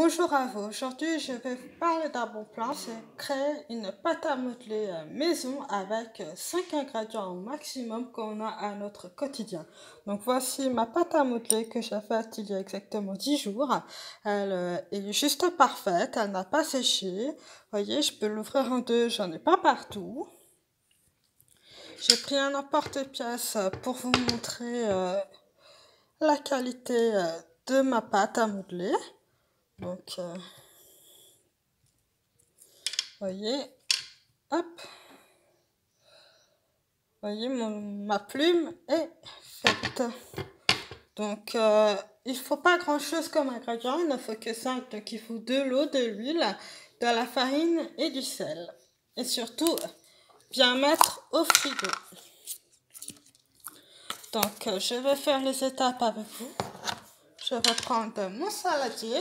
Bonjour à vous, aujourd'hui je vais vous parler d'un bon plan, c'est créer une pâte à modeler maison avec 5 ingrédients au maximum qu'on a à notre quotidien. Donc voici ma pâte à modeler que j'ai faite il y a exactement 10 jours. Elle est juste parfaite, elle n'a pas séché. Vous voyez, je peux l'ouvrir en deux, j'en ai pas partout. J'ai pris un emporte-pièce pour vous montrer la qualité de ma pâte à modeler. Donc, voyez, hop, voyez, ma plume est faite. Donc, il ne faut pas grand chose comme ingrédient, il ne faut que 5. Donc, il faut de l'eau, de l'huile, de la farine et du sel. Et surtout, bien mettre au frigo. Donc, je vais faire les étapes avec vous. Je vais prendre mon saladier.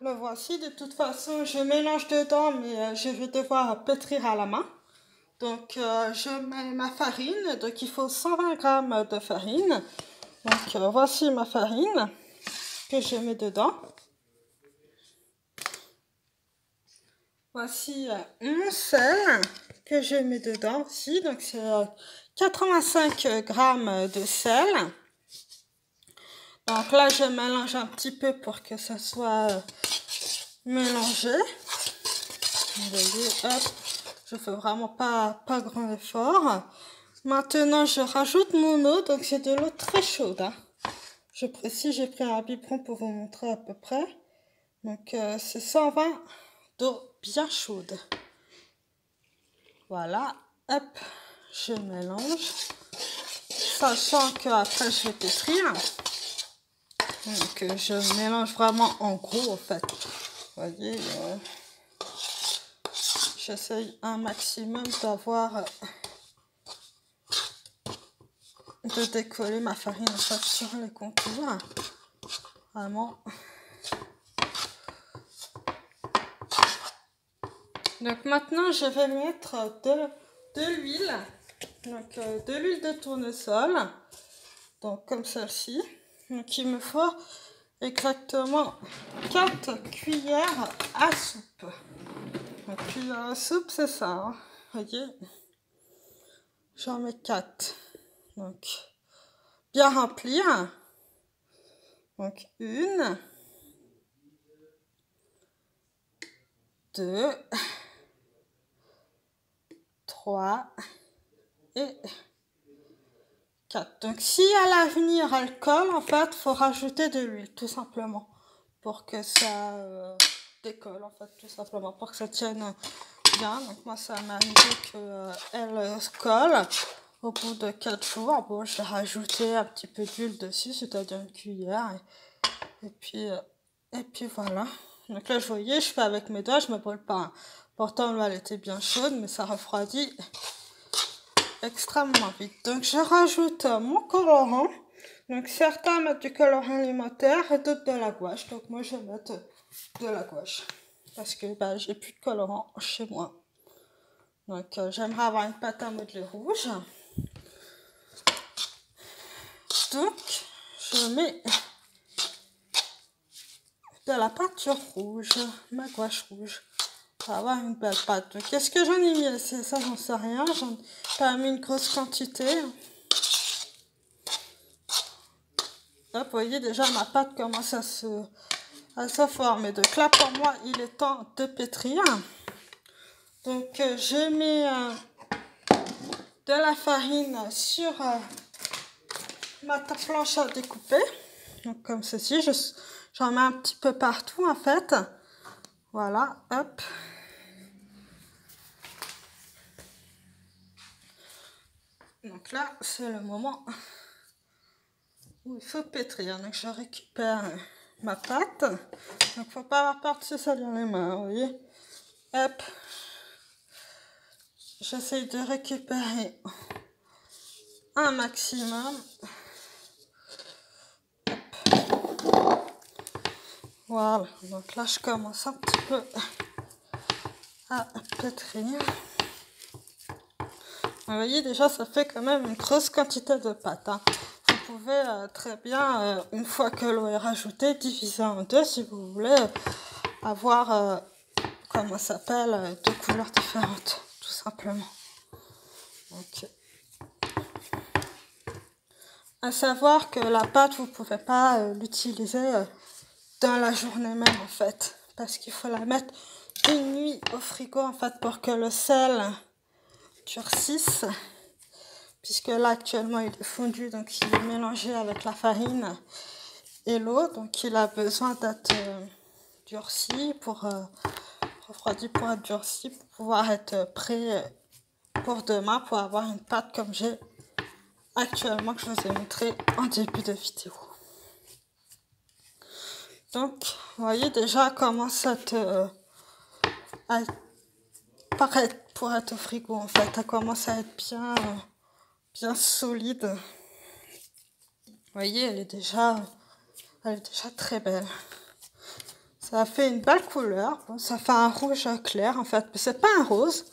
Le voici, de toute façon, je mélange dedans, mais je vais devoir pétrir à la main. Donc, je mets ma farine, donc il faut 120 g de farine. Donc, voici ma farine que je mets dedans. Voici mon sel que je mets dedans aussi. Donc, c'est 85 g de sel. Donc là, je mélange un petit peu pour que ça soit mélangé. Vous voyez, hop, je fais vraiment pas grand effort. Maintenant, je rajoute mon eau, donc c'est de l'eau très chaude. Hein. Je précise, j'ai pris un biberon pour vous montrer à peu près. Donc, c'est 120 d'eau bien chaude. Voilà, hop, je mélange. Sachant qu'après, je vais pétrir. Donc, je mélange vraiment en gros, en fait. Vous voyez, j'essaye un maximum d'avoir... de décoller ma farine en fait sur les contours. Vraiment. Donc maintenant, je vais mettre de l'huile. Donc de l'huile de tournesol. Donc comme celle-ci. Donc il me faut exactement 4 cuillères à soupe. Donc cuillère à soupe, c'est ça. Hein. Voyez. J'en mets 4. Donc bien remplir. Donc 1, 2, 3 et 4. Donc si à l'avenir elle colle, en fait, il faut rajouter de l'huile, tout simplement, pour que ça décolle, en fait, tout simplement, pour que ça tienne bien. Donc moi, ça m'est arrivé qu'elle colle au bout de 4 jours. Bon, j'ai rajouté un petit peu d'huile dessus, c'est-à-dire une cuillère. Et puis voilà. Donc là, je voyais, je fais avec mes doigts, je ne me brûle pas. Pourtant, l'eau, elle était bien chaude, mais ça refroidit extrêmement vite. Donc, je rajoute mon colorant. Donc, certains mettent du colorant alimentaire et d'autres de la gouache. Donc, moi, je vais mettre de la gouache. Parce que j'ai plus de colorant chez moi. Donc, j'aimerais avoir une pâte à modeler rouge. Donc, je mets de la peinture rouge, ma gouache rouge, pour avoir une belle pâte. Donc, qu'est-ce que j'en ai mis? C'est ça, j'en sais rien. J'en ai pas mis une grosse quantité. Hop, vous voyez déjà ma pâte commence à se former. Donc là, pour moi, il est temps de pétrir. Donc, je mets de la farine sur ma planche à découper. Donc, comme ceci, j'en mets un petit peu partout, en fait. Voilà, hop. Donc là, c'est le moment où il faut pétrir. Donc, je récupère ma pâte. Donc, il ne faut pas avoir peur de se salir les mains, vous voyez. Hop. J'essaye de récupérer un maximum. Hop. Voilà. Donc là, je commence un petit peu à pétrir. Vous voyez, déjà, ça fait quand même une grosse quantité de pâte. Hein. Vous pouvez très bien, une fois que l'eau est rajoutée, diviser en deux si vous voulez avoir, comment ça s'appelle, deux couleurs différentes, tout simplement. Donc, à savoir que la pâte, vous ne pouvez pas l'utiliser dans la journée même en fait, parce qu'il faut la mettre une nuit au frigo en fait pour que le sel durcisse, puisque là actuellement il est fondu, donc il est mélangé avec la farine et l'eau, donc il a besoin d'être durci pour refroidi pour être durci, pour pouvoir être prêt pour demain, pour avoir une pâte comme j'ai actuellement, que je vous ai montré en début de vidéo. Donc vous voyez déjà comment ça paraît pour être au frigo en fait, elle commence à être bien solide. Vous voyez, elle est déjà très belle. Ça a fait une belle couleur. Bon, ça fait un rouge clair en fait. C'est pas un rose,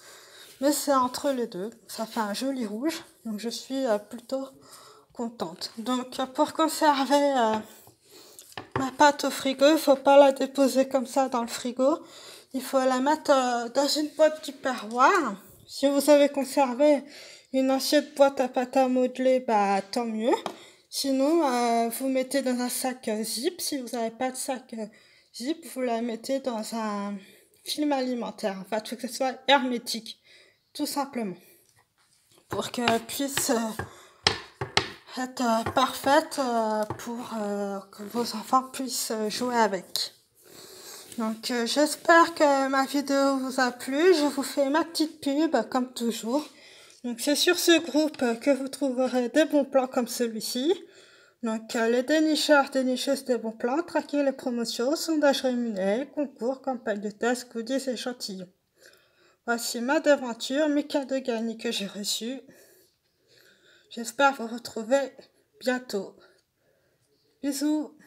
mais c'est entre les deux. Ça fait un joli rouge. Donc je suis plutôt contente. Donc pour conserver ma pâte au frigo, il ne faut pas la déposer comme ça dans le frigo. Il faut la mettre dans une boîte du perroir. Si vous avez conservé une ancienne boîte à pâte à modeler, bah tant mieux. Sinon, vous mettez dans un sac zip. Si vous n'avez pas de sac zip, vous la mettez dans un film alimentaire. En fait, il faut que ce soit hermétique, tout simplement, pour qu'elle puisse être parfaite pour que vos enfants puissent jouer avec. Donc j'espère que ma vidéo vous a plu. Je vous fais ma petite pub comme toujours. Donc c'est sur ce groupe que vous trouverez des bons plans comme celui-ci. Donc les dénicheurs, dénicheuses des bons plans, traquer les promotions, sondages rémunérés, concours, campagne de test, goodies, échantillons. Voici ma devanture, mes cadeaux gagnés que j'ai reçus. J'espère vous retrouver bientôt. Bisous.